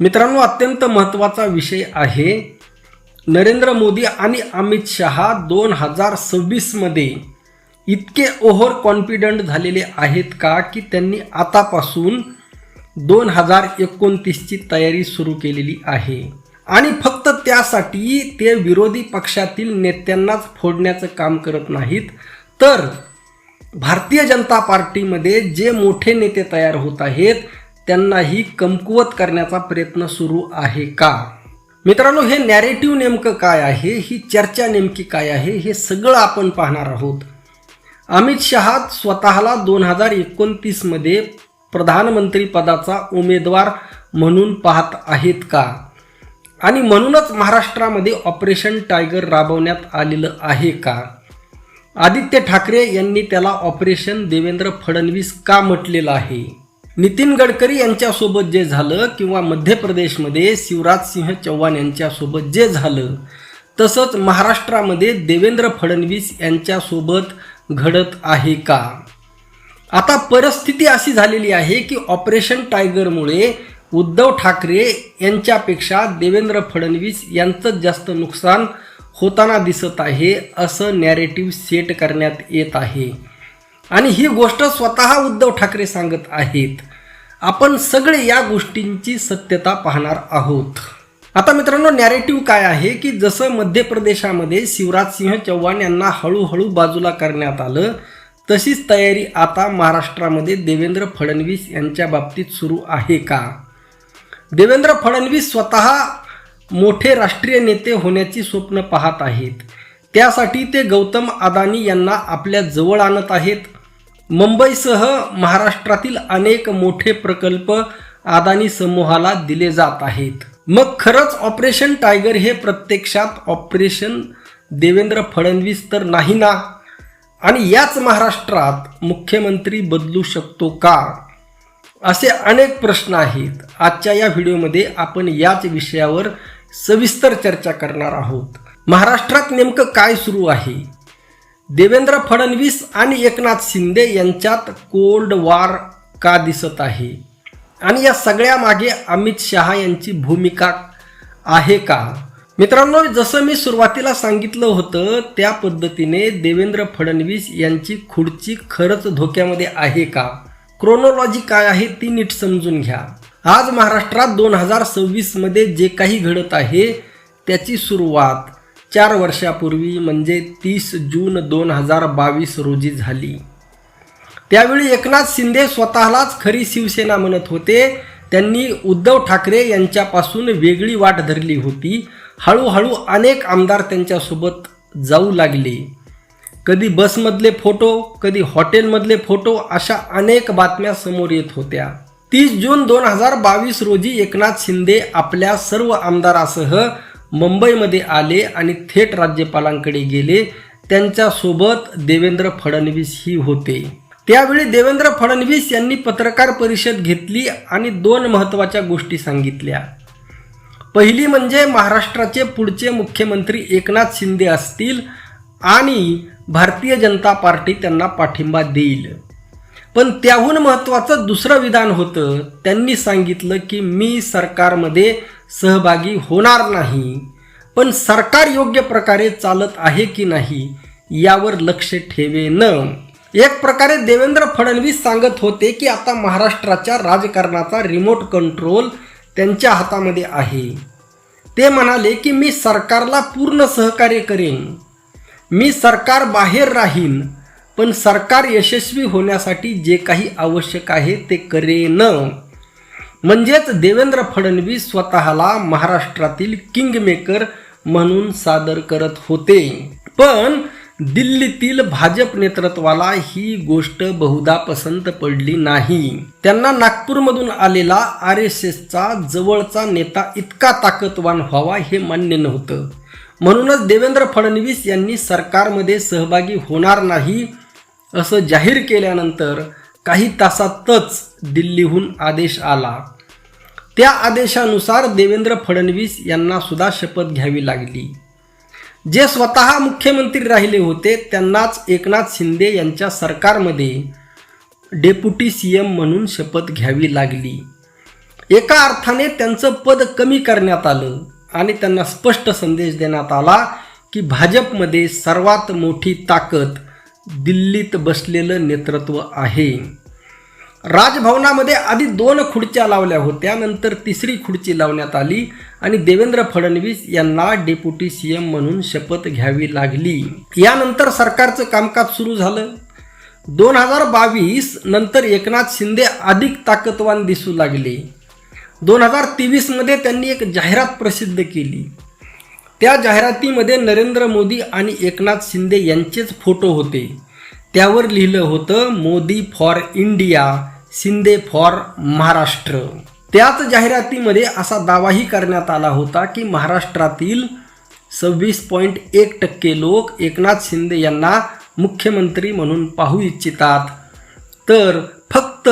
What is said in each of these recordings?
मित्रांनो, अत्यंत महत्त्वाचा विषय आहे। नरेंद्र मोदी आणि अमित शहा 2026 मध्ये इतके ओव्हर कॉन्फिडंट झालेले आहेत का की त्यांनी आतापासून 2029 ची तयारी सुरू केलेली आहे आणि फक्त त्यासाठी ते विरोधी पक्षातील नेत्यांनाच फोडण्याचं काम करत नाहीत, तर भारतीय जनता पार्टीमध्ये जे मोठे नेते तयार होत आहेत त्यांनाही कमकुवत करण्याचा प्रयत्न सुरू आहे का? मित्रांनो, हे नॅरेटिव्ह नेमकं काय आहे, ही चर्चा नेमकी काय आहे, हे सगळं आपण पाहणार आहोत। अमित शहा स्वतःला 2029 मध्ये प्रधानमंत्री पदाचा उमेदवार म्हणून पाहत आहेत का? आणि म्हणूनच महाराष्ट्रामध्ये ऑपरेशन टायगर राबवण्यात आलेलं आहे का? आदित्य ठाकरे यांनी त्याला ऑपरेशन देवेंद्र फडणवीस का म्हटलेलं आहे? नितीन गडकरी यांच्यासोबत जे झालं किंवा मध्य प्रदेशमध्ये शिवराज सिंह चौहान यांच्यासोबत जे झालं, तसंच महाराष्ट्रामध्ये देवेंद्र फडणवीस यांच्यासोबत घडत आहे का? आता परिस्थिती अशी झालेली आहे की ऑपरेशन टायगरमुळे उद्धव ठाकरे यांच्यापेक्षा देवेंद्र फडणवीस यांचं जास्त नुकसान होताना दिसत आहे, असं नॅरेटिव्ह सेट करण्यात येत आहे आणि ही गोष्ट स्वतः उद्धव ठाकरे सांगत आहेत। आपण सगळे या गोष्टींची सत्यता पाहणार आहोत। आता मित्रांनो, नॅरेटिव्ह काय आहे की जसं मध्य प्रदेशामध्ये शिवराज सिंह चौहान यांना हळूहळू बाजूला करण्यात आलं, तशीच तयारी आता महाराष्ट्रामध्ये देवेंद्र फडणवीस यांच्या बाबतीत सुरू आहे का? देवेंद्र फडणवीस स्वतः मोठे राष्ट्रीय नेते होण्याची स्वप्न पाहत आहेत, त्यासाठी ते गौतम अदानी यांना आपल्या जवळ आणत आहेत। मुंबईसह महाराष्ट्रातील अनेक मोठे प्रकल्प अदानी समूहाला दिले जात आहेत। मग खरंच ऑपरेशन टायगर हे प्रत्यक्षात ऑपरेशन देवेंद्र फडणवीस तर नाही ना? आणि याच महाराष्ट्रात मुख्यमंत्री बदलू शकतो का? असे अनेक प्रश्न आहेत। आजच्या या व्हिडिओमध्ये आपण याच विषयावर सविस्तर चर्चा करणार आहोत। महाराष्ट्रात नेमकं काय सुरू आहे? देवेंद्र फडणवीस आणि एकनाथ शिंदे यांच्यात कोल्ड वॉर का दिसत आहे? आणि या सगळ्या मागे अमित शहा यांची भूमिका आहे का? मित्रांनो, जसं मी सुरुवातीला सांगितलं होतं त्या पद्धतीने देवेंद्र फडणवीस यांची खुर्ची खरंच धोक्यामध्ये आहे का? क्रोनॉलॉजी काय आहे ती नीट समजून घ्या। आज महाराष्ट्रात 2026 मध्ये जे काही घडत आहे त्याची सुरुवात 4 वर्षापूर्वी म्हणजे 30 जून 2022 रोजी झाली। त्यावेळी एकनाथ शिंदे स्वतःलाच खरी शिवसेना म्हणत होते। त्यांनी उद्धव ठाकरे यांच्यापासून वेगळी वाट धरली होती। हळूहळू अनेक आमदार त्यांच्यासोबत जाऊ लागले। कधी बसमधले फोटो, कधी हॉटेलमधले फोटो, अशा अनेक बातम्या समोर येत होत्या। 30 जून 2022 रोजी एकनाथ शिंदे आपल्या सर्व आमदारासह मुंबईमध्ये आले आणि थेट राज्यपालांकडे गेले। त्यांच्यासोबत देवेंद्र फडणवीस ही होते। त्यावेळी देवेंद्र फडणवीस यांनी पत्रकार परिषद घेतली आणि 2 महत्त्वाच्या गोष्टी सांगितल्या। पहिली म्हणजे महाराष्ट्राचे पुढचे मुख्यमंत्री एकनाथ शिंदे असतील आणि भारतीय जनता पार्टी त्यांना पाठिंबा देईल। पण त्याहून महत्त्वाचं दुसरं विधान होतं, त्यांनी सांगितलं की मी सरकारमध्ये सहभागी होणार नाही, पण सरकार योग्य प्रकारे चालत आहे की नाही यावर लक्ष ठेवेन। एक प्रकारे देवेंद्र फडणवीस सांगत होते की आता महाराष्ट्राच्या राजकारणाचा रिमोट कंट्रोल त्यांच्या हातामध्ये आहे। ते म्हणाले की मी सरकारला पूर्ण सहकार्य करेन, मी सरकार बाहेर राहीन, पण सरकार यशस्वी होण्यासाठी जे काही आवश्यक आहे ते करेन। म्हणजेच देवेंद्र फडणवीस स्वतःला महाराष्ट्रातील किंगमेकर म्हणून सादर करत होते। पण दिल्लीतील भाजप नेतृत्वाला ही गोष्ट बहुधा पसंत पडली नाही। त्यांना नागपूरमधून आलेला RSSचा जवळचा नेता इतका ताकदवान व्हावा हे मान्य नव्हतं। म्हणूनच देवेंद्र फडणवीस यांनी सरकारमध्ये सहभागी होणार नाही असं जाहीर केल्यानंतर काही तासातच दिल्लीहून आदेश आला। त्या आदेशानुसार देवेंद्र फडणवीस यांना सुद्धा शपथ घ्यावी लागली। जे स्वतः मुख्यमंत्री राहिले होते त्यांनाच एकनाथ शिंदे यांच्या सरकारमध्ये डेप्युटी CM म्हणून शपथ घ्यावी लागली। एका अर्थाने त्यांचं पद कमी करण्यात आलं आणि त्यांना स्पष्ट संदेश देण्यात आला की भाजपमध्ये सर्वात मोठी ताकद दिल्लीत बसलेलं नेतृत्व आहे. राजभवनामध्ये आधी 2 खुर्च्या लावल्या होत्या, नंतर 3री खुर्ची लावण्यात आली आणि देवेंद्र फडणवीस यांना डेप्युटी सीएम म्हणून शपथ घ्यावी लागली. यानंतर सरकारचं कामकाज सुरू झालं. 2022 नंतर एकनाथ शिंदे अधिक ताकदवान दिसू लागले. 2023 मध्ये त्यांनी एक जाहिरात प्रसिद्ध केली. त्या जाहिरातीमध्ये नरेंद्र मोदी आणि एकनाथ शिंदे यांचेच फोटो होते. त्यावर लिहिलं होतं Modi for India, Shinde for Maharashtra. त्याच जाहिरातीमध्ये असा दावाही करण्यात आला होता की महाराष्ट्रातील 26.1% लोक एकनाथ शिंदे यांना मुख्यमंत्री म्हणून पाहू इच्छितात, तर फक्त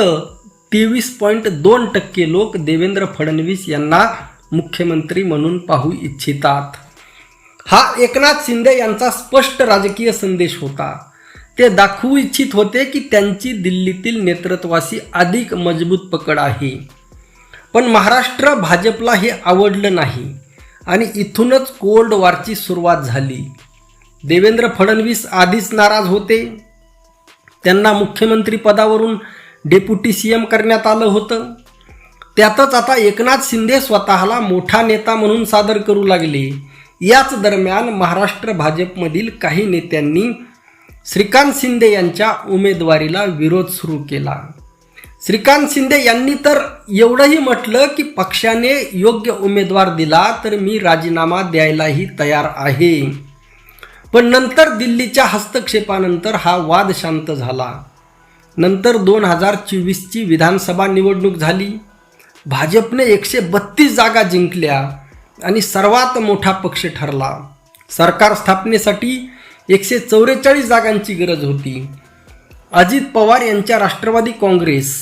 23.2% लोक देवेंद्र फडणवीस यांना मुख्यमंत्री म्हणून पाहू इच्छितात. हा एकनाथ शिंदे यांचा स्पष्ट राजकीय संदेश होता. ते दाखवू इच्छित होते की त्यांची दिल्लीतील नेतृत्वाशी अधिक मजबूत पकड आहे. पण महाराष्ट्र भाजपला हे आवडलं नाही आणि इथूनच कोल्ड वॉरची सुरुवात झाली. देवेंद्र फडणवीस आधीच नाराज होते. त्यांना मुख्यमंत्री पदावरून डेप्युटी सीएम करण्यात आलं होतं. त्यातच आता एकनाथ शिंदे स्वतःला मोठा नेता म्हणून सादर करू लागले. याच दरम्यान महाराष्ट्र भाजपमधील काही नेत्यांनी श्रीकांत शिंदे यांच्या उमेदवारीला विरोध सुरू केला. श्रीकांत शिंदे यांनी तर एवढंही म्हटलं की पक्षाने योग्य उमेदवार दिला तर मी राजीनामा द्यायलाही तयार आहे. पण नंतर दिल्लीच्या हस्तक्षेपानंतर हा वाद शांत झाला. नंतर 2024ची विधानसभा निवडणूक झाली. भाजपने 132 जागा जिंकल्या आणि सर्वात मोठा पक्ष ठरला. सरकार स्थापनेसाठी 144 जागांची गरज होती. अजित पवार यांच्या राष्ट्रवादी काँग्रेस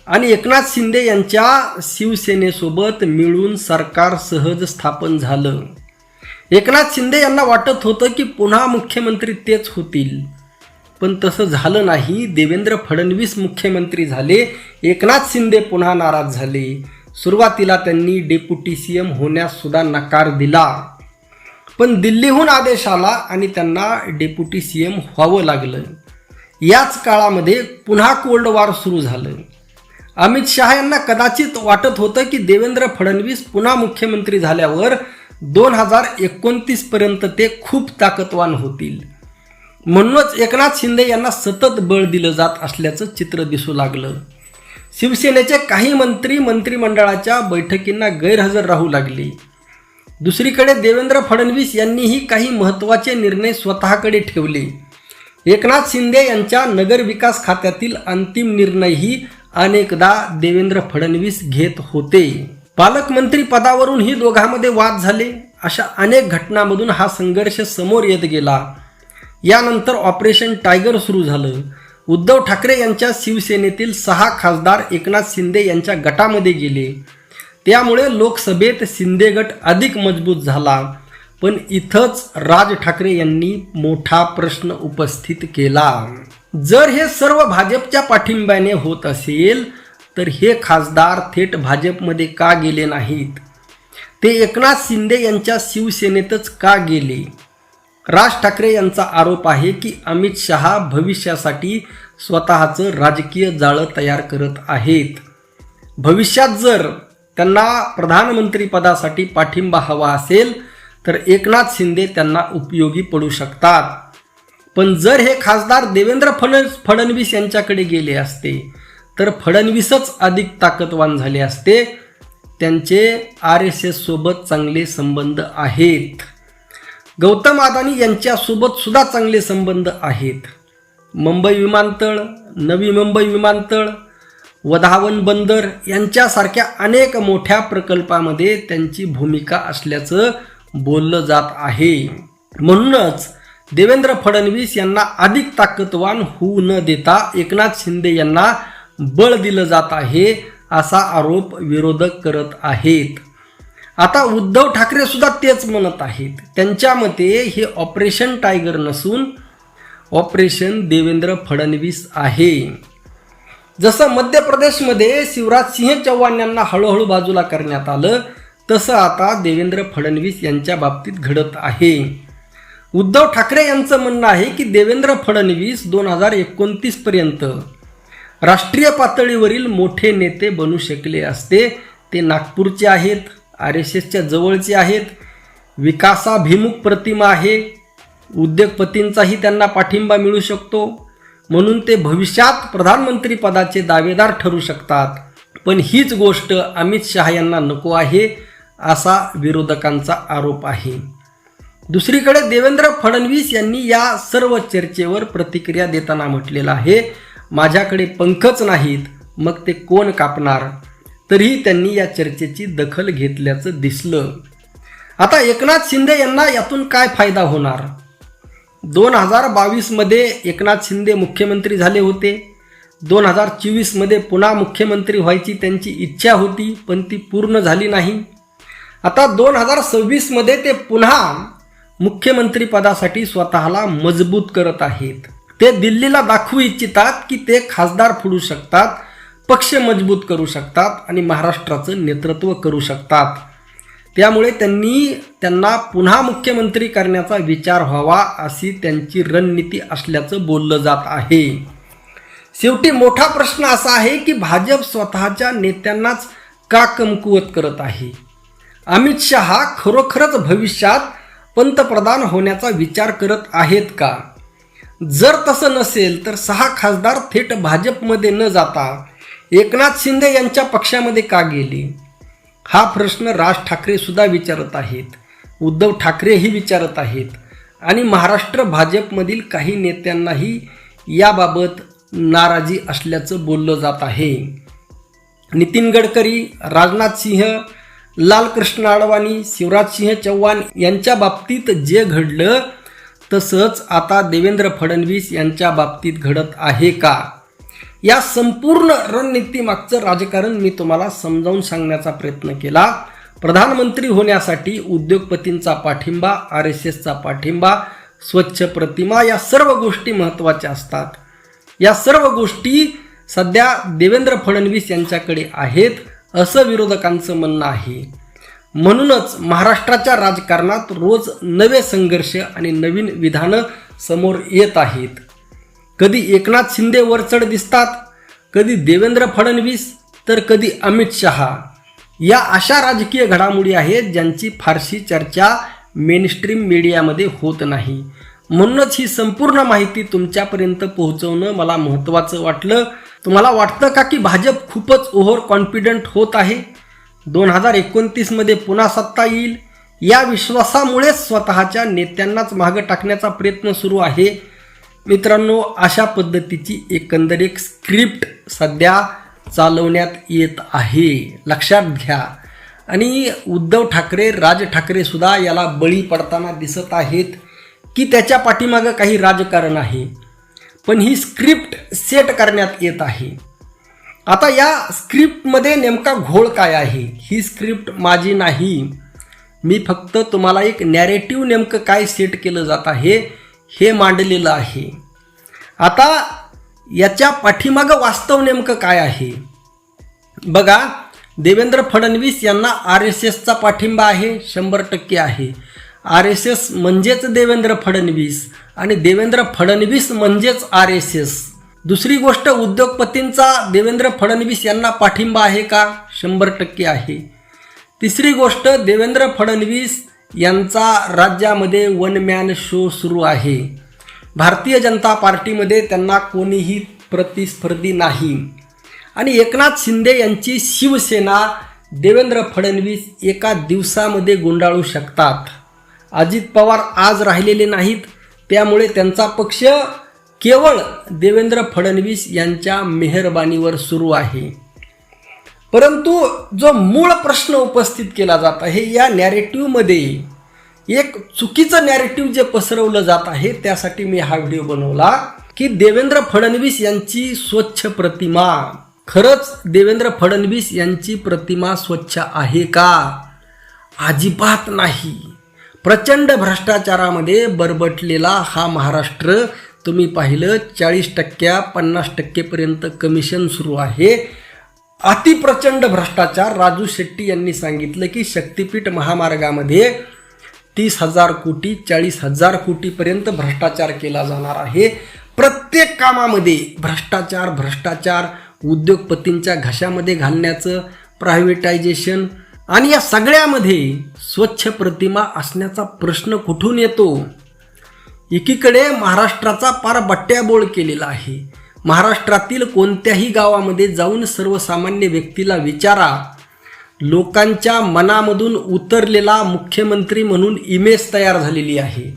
आणि एकनाथ शिंदे यांच्या शिवसेनेसोबत मिळून सरकार सहज स्थापन झालं. एकनाथ शिंदे यांना वाटत होतं की पुन्हा मुख्यमंत्री तेच होतील, पण तसं झालं नाही. देवेंद्र फडणवीस मुख्यमंत्री झाले. एकनाथ शिंदे पुन्हा नाराज झाले. सुरुवातीला त्यांनी डेप्युटी सीएम होण्यास सुद्धा नकार दिला, पण दिल्लीहून आदेश आला आणि त्यांना डेप्युटी सीएम व्हावं लागलं. याच काळामध्ये पुन्हा कोल्ड वॉर सुरू झालं. अमित शहा यांना कदाचित वाटत होतं की देवेंद्र फडणवीस पुन्हा मुख्यमंत्री झाल्यावर 2029 पर्यंत ते खूप ताकदवान होतील. म्हणूनच एकनाथ शिंदे यांना सतत बळ दिलं जात असल्याचं चित्र दिसू लागलं. शिवसेनेचे काही मंत्री मंत्रिमंडळाच्या बैठकींना गैरहजर राहू लागले. दुसरीकडे देवेंद्र फडणवीस यांनीही काही महत्त्वाचे निर्णय स्वतःकडे ठेवले. एकनाथ शिंदे यांच्या नगरविकास खात्यातील अंतिम निर्णयही अनेकदा देवेंद्र फडणवीस घेत होते. पालकमंत्री पदावरून ही दोघांमध्ये वाद झाले. अशा अनेक घटनांमधून हा संघर्ष समोर येत गेला. यानंतर ऑपरेशन टायगर सुरू झालं. उद्धव ठाकरे यांच्या शिवसेनेतील 6 खासदार एकनाथ शिंदे यांच्या गटामध्ये गेले. त्यामुळे लोकसभेत शिंदे गट अधिक मजबूत झाला. पण इथंच राज ठाकरे यांनी मोठा प्रश्न उपस्थित केला. जर हे सर्व भाजपच्या पाठिंब्याने होत असेल तर हे खासदार थेट भाजपमध्ये का गेले नाहीत? ते एकनाथ शिंदे यांच्या शिवसेनेतच का गेले? राज ठाकरे यांचा आरोप आहे की अमित शहा भविष्यासाठी स्वतःचं राजकीय जाळं तयार करत आहेत. भविष्यात जर त्यांना प्रधानमंत्रीपदासाठी पाठिंबा हवा असेल तर एकनाथ शिंदे त्यांना उपयोगी पडू शकतात. पण जर हे खासदार देवेंद्र फडणवीस यांच्याकडे गेले असते तर फडणवीसच अधिक ताकदवान झाले असते. त्यांचे RSS सोबत चांगले संबंध आहेत. गौतम अदानी यांच्यासोबत सुद्धा चांगले संबंध आहेत. मुंबई विमानतळ, नवी मुंबई विमानतळ, वधावन बंदर यांच्यासारख्या अनेक मोठ्या प्रकल्पामध्ये त्यांची भूमिका असल्याचं बोललं जात आहे. म्हणूनच देवेंद्र फडणवीस यांना अधिक ताकदवान होऊ न देता एकनाथ शिंदे यांना बळ दिलं जात आहे असा आरोप विरोधक करत आहेत. आता उद्धव ठाकरे सुद्धा तेच म्हणत आहेत. त्यांच्या मते हे ऑपरेशन टायगर नसून ऑपरेशन देवेंद्र फडणवीस आहे. जसं मध्य प्रदेशमध्ये शिवराज सिंह चौहान यांना हळूहळू बाजूला करण्यात आलं, तसं आता देवेंद्र फडणवीस यांच्या बाबतीत घडत आहे. उद्धव ठाकरे यांचं म्हणणं आहे की देवेंद्र फडणवीस 2029 पर्यंत राष्ट्रीय पातळीवरील मोठे नेते बनू शकले असते. ते नागपूरचे आहेत, RSSच्या जवळचे आहेत, विकासाभिमुख प्रतिमा आहे, उद्योगपतींचाही त्यांना पाठिंबा मिळू शकतो, म्हणून ते भविष्यात प्रधानमंत्री पदाचे दावेदार ठरू शकतात. पण हीच गोष्ट अमित शहा यांना नको आहे, असा विरोधकांचा आरोप आहे. दुसरीकडे देवेंद्र फडणवीस यांनी या सर्व चर्चेवर प्रतिक्रिया देताना म्हटलेलं आहे, माझ्याकडे पंखच नाहीत, मग ते कोण कापणार. तरीही त्यांनी या चर्चेची दखल घेतल्याचं दिसलं. आता एकनाथ शिंदे यांना यातून काय फायदा होणार. 2022 मध्ये एकनाथ शिंदे मुख्यमंत्री झाले होते. 2024 मध्ये पुन्हा मुख्यमंत्री व्हायची त्यांची इच्छा होती, पण ती पूर्ण झाली नाही. आता 2026 मध्ये ते पुन्हा मुख्यमंत्री पदासाठी स्वतःला मजबूत करत आहेत. ते दिल्लीला दाखवू इच्छितात की ते खासदार फोडू शकतात, पक्ष मजबूत करू शकतात आणि महाराष्ट्राचं नेतृत्व करू शकतात. त्यामुळे त्यांना पुन्हा मुख्यमंत्री करण्याचा विचार व्हावा अशी त्यांची रणनीती असल्याचं बोललं जात आहे. शेवटी मोठा प्रश्न असा आहे की भाजप स्वतःच्या नेत्यांनाच का कमकुवत करत आहे. अमित शहा खरोखरच भविष्यात पंतप्रधान होण्याचा विचार करत आहेत का. जर तसं नसेल तर 6 खासदार थेट भाजपमध्ये न जाता एकनाथ शिंदे यांच्या पक्षामध्ये का गेले. हा प्रश्न राज ठाकरे सुद्धा विचारत आहेत, उद्धव ठाकरेही विचारत आहेत आणि महाराष्ट्र भाजपमधील काही नेत्यांनाही याबाबत नाराजी असल्याचं बोललं जात आहे. नितीन गडकरी, राजनाथ सिंह, लालकृष्ण अडवाणी, शिवराज सिंह चौहान यांच्या बाबतीत जे घडलं तसंच आता देवेंद्र फडणवीस यांच्या बाबतीत घडत आहे का. या संपूर्ण रणनीतीमागचं राजकारण मी तुम्हाला समजावून सांगण्याचा प्रयत्न केला. प्रधानमंत्री होण्यासाठी उद्योगपतींचा पाठिंबा, RSSचा पाठिंबा, स्वच्छ प्रतिमा या सर्व गोष्टी महत्त्वाच्या असतात. या सर्व गोष्टी सध्या देवेंद्र फडणवीस यांच्याकडे आहेत असं विरोधकांचं म्हणणं आहे. म्हणूनच महाराष्ट्राच्या राजकारणात रोज नवे संघर्ष आणि नवीन विधानं समोर येत आहेत. कधी एकनाथ शिंदे वरचढ दिसतात, कधी देवेंद्र फडणवीस, तर कधी अमित शहा. या अशा राजकीय घडामोडी आहेत ज्यांची फारशी चर्चा मेनस्ट्रीम मीडियामध्ये होत नाही. म्हणूनच ही संपूर्ण माहिती तुमच्यापर्यंत पोहोचवणं मला महत्त्वाचं वाटलं. तुम्हाला वाटतं का की भाजप खूपच ओव्हर कॉन्फिडंट होत आहे. 2029 मध्ये पुन्हा सत्ता येईल या विश्वासामुळेच स्वतःच्या नेत्यांनाच मागं टाकण्याचा प्रयत्न सुरू आहे. मित्रांनो, अशा पद्धतीची एकंदरीत स्क्रिप्ट सध्या चालवण्यात येत आहे, लक्षात घ्या. आणि उद्धव ठाकरे, राज ठाकरे सुद्धा याला बळी पडताना दिसत आहेत की त्याच्या पाठीमागं काही राजकारण आहे. पण ही स्क्रिप्ट सेट करण्यात येत आहे. आता या स्क्रिप्टमध्ये नेमका घोळ काय आहे. ही स्क्रिप्ट माझी नाही, मी फक्त तुम्हाला एक नॅरेटिव्ह नेमकं काय सेट केलं जात आहे हे मांडलेलं आहे. आता याच्या पाठीमागं वास्तव नेमकं काय आहे बघा. देवेंद्र फडणवीस यांना RSSचा पाठिंबा आहे, 100% आहे. RSS म्हणजेच देवेंद्र फडणवीस आणि देवेंद्र फडणवीस म्हणजेच RSS. दुसरी गोष्ट, उद्योगपतींचा देवेंद्र फडणवीस यांना पाठिंबा आहे का. 100% आहे. तिसरी गोष्ट, देवेंद्र फडणवीस यांचा राज्यामध्ये वन मॅन शो सुरू आहे. भारतीय जनता पार्टीमध्ये त्यांना कोणीही प्रतिस्पर्धी नाही. आणि एकनाथ शिंदे यांची शिवसेना देवेंद्र फडणवीस एका दिवसामध्ये गुंडाळू शकतात. अजित पवार आज राहिलेले नाहीत, त्यामुळे त्यांचा पक्ष केवळ देवेंद्र फडणवीस यांच्या मेहरबानीवर सुरू आहे. परंतु जो मूळ प्रश्न उपस्थित केला जात आहे, या नॅरेटिव्हमध्ये एक चुकीचं नॅरेटिव्ह जे पसरवलं जात आहे, त्यासाठी मी हा व्हिडिओ बनवला की देवेंद्र फडणवीस यांची स्वच्छ प्रतिमा. खरंच देवेंद्र फडणवीस यांची प्रतिमा स्वच्छ आहे का. अजिबात नाही. प्रचंड भ्रष्टाचारामध्ये बरबटलेला हा महाराष्ट्र तुम्ही पाहिलं 40% 50% कमिशन सुरू आहे. अतिप्रचंड भ्रष्टाचार. राजू शेट्टी यांनी सांगितलं की शक्तिपीठ महामार्गामध्ये 30,000 कोटी 40,000 कोटीपर्यंत भ्रष्टाचार केला जाणार आहे. प्रत्येक कामामध्ये भ्रष्टाचार, उद्योगपतींच्या घशामध्ये घालण्याचं, प्रायव्हेटायझेशन, आणि या सगळ्यामध्ये स्वच्छ प्रतिमा असण्याचा प्रश्न कुठून येतो? एकीकडे महाराष्ट्राचा पार बट्ट्याबोळ केलेला आहे. महाराष्ट्रातील कोणत्याही गावामध्ये जाऊन सर्वसामान्य व्यक्तीला विचारा, लोकांच्या मनामधून उतरलेला मुख्यमंत्री म्हणून इमेज तयार झालेली आहे.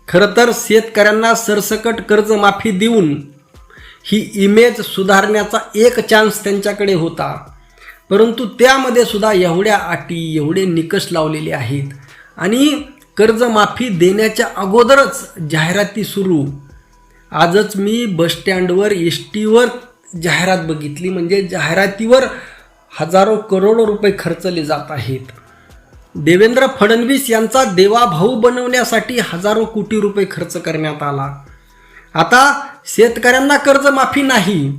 खरं तर शेतकऱ्यांना सरसकट कर्जमाफी देऊन ही इमेज सुधारण्याचा एक चान्स त्यांच्याकडे होता, परंतु त्यामध्ये सुद्धा एवढ्या अटी, एवढे निकष लावलेले आहेत. आणि कर्जमाफी देण्याच्या अगोदरच जाहिराती सुरू. आजच मी बसस्टँडवर एसटीवर जाहिरात बघितली, म्हणजे जाहिरातीवर हजारो करोड रुपये खर्चले जात आहेत. देवेंद्र फडणवीस यांचा देवाभाऊ बनवण्यासाठी हजारो कोटी रुपये खर्च करण्यात आला. आता शेतकऱ्यांना कर्जमाफी नाही,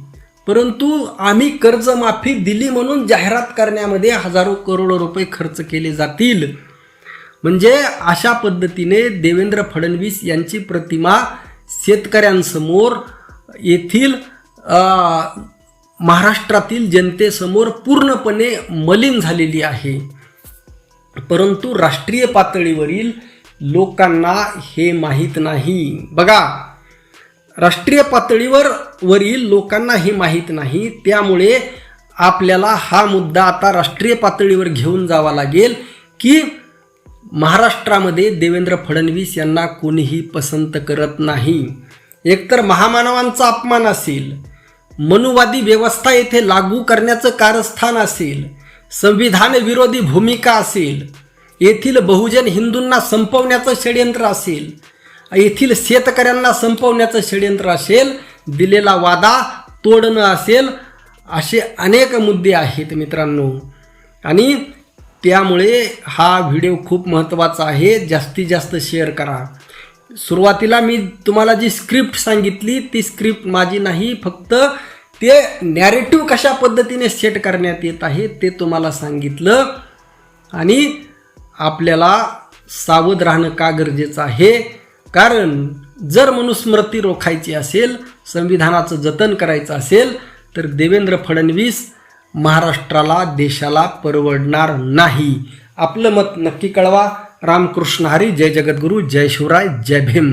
परंतु आम्ही कर्जमाफी दिली म्हणून जाहिरात करण्यामध्ये हजारो करोड रुपये खर्च केले जातील. म्हणजे अशा पद्धतीने देवेंद्र फडणवीस यांची प्रतिमा शेतकऱ्यांसमोर, येथील महाराष्ट्रातील जनतेसमोर पूर्णपणे मलिन झालेली आहे. परंतु राष्ट्रीय पातळीवरील लोकांना हे माहीत नाही. बघा, राष्ट्रीय पातळीवरील लोकांना हे माहीत नाही. त्यामुळे आपल्याला हा मुद्दा आता राष्ट्रीय पातळीवर घेऊन जावा लागेल की महाराष्ट्रामध्ये देवेंद्र फडणवीस यांना कोणीही पसंत करत नाही. एकतर महामानवांचा अपमान असेल, मनुवादी व्यवस्था येथे लागू करण्याचं कारस्थान असेल, संविधान विरोधी भूमिका असेल, येथील बहुजन हिंदूंना संपवण्याचं षडयंत्र असेल, येथील शेतकऱ्यांना संपवण्याचं षडयंत्र असेल, दिलेला वादा तोडणं असेल, असे अनेक मुद्दे आहेत मित्रांनो. आणि त्यामुळे हा व्हिडिओ खूप महत्त्वाचा आहे. जास्तीत जास्त शेअर करा. सुरुवातीला मी तुम्हाला जी स्क्रिप्ट सांगितली ती स्क्रिप्ट माझी नाही, फक्त ते नॅरेटिव्ह कशा पद्धतीने सेट करण्यात येत आहे ते तुम्हाला सांगितलं. आणि आपल्याला सावध राहणं का गरजेचं आहे? कारण जर मनुस्मृती रोखायची असेल, संविधानाचं जतन करायचं असेल, तर देवेंद्र फडणवीस महाराष्ट्राला, देशाला परवडणार नाही. आपलं मत नक्की कळवा. रामकृष्ण हरी. जय जगद्गुरू. जय शिवराय. जय भीम.